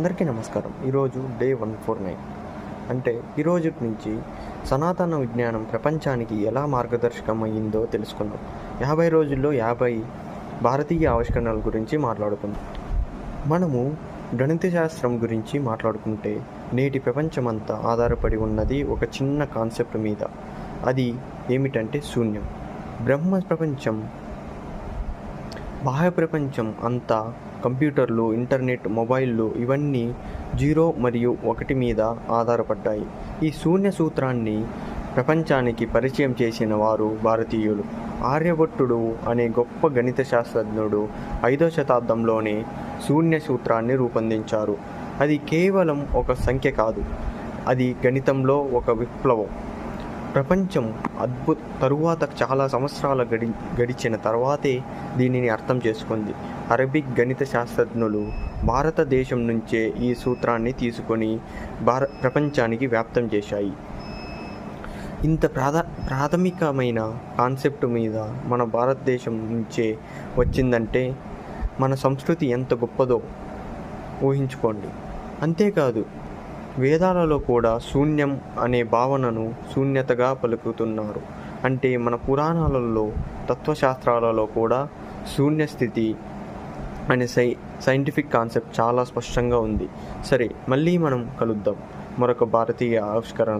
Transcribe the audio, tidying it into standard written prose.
అందరికీ నమస్కారం. ఈరోజు డే 149 అంటే ఈరోజు నుంచి సనాతన విజ్ఞానం ప్రపంచానికి ఎలా మార్గదర్శకం అయ్యిందో తెలుసుకుందాం. 50 రోజుల్లో 50 భారతీయ ఆవిష్కరణల గురించి మాట్లాడుకుందాం. మనము గణిత శాస్త్రం గురించి మాట్లాడుకుంటే నేటి ప్రపంచమంతా ఆధారపడి ఉన్నది ఒక చిన్న కాన్సెప్ట్ మీద. అది ఏమిటంటే శూన్యం. బ్రహ్మ ప్రపంచం, బాహ్య ప్రపంచం అంతా కంప్యూటర్లు, ఇంటర్నెట్, మొబైళ్ళు ఇవన్నీ 0 మరియు 1 మీద ఆధారపడ్డాయి. ఈ శూన్య సూత్రాన్ని ప్రపంచానికి పరిచయం చేసిన వారు భారతీయులు. ఆర్యభట్టుడు అనే గొప్ప గణిత శాస్త్రజ్ఞుడు 5వ శతాబ్దంలోనే శూన్య సూత్రాన్ని రూపొందించారు. అది కేవలం ఒక సంఖ్య కాదు, అది గణితంలో ఒక విప్లవం. ప్రపంచం తరువాత చాలా సంవత్సరాలు గడిచిన తర్వాతే దీనిని అర్థం చేసుకుంది. అరబిక్ గణిత శాస్త్రజ్ఞులు భారతదేశం నుంచే ఈ సూత్రాన్ని తీసుకొని ప్రపంచానికి వ్యాప్తం చేశాయి. ఇంత ప్రాథమికమైన కాన్సెప్ట్ మీద మన భారతదేశం నుంచే వచ్చిందంటే మన సంస్కృతి ఎంత గొప్పదో ఊహించుకోండి. అంతేకాదు, వేదాలలో కూడా శూన్యం అనే భావనను శూన్యతగా పలుకుతున్నారు. అంటే మన పురాణాలలో, తత్వశాస్త్రాలలో కూడా శూన్య స్థితి అనే సైంటిఫిక్ కాన్సెప్ట్ చాలా స్పష్టంగా ఉంది. సరే, మళ్ళీ మనం కలుద్దాం మరొక భారతీయ ఆవిష్కరణతో.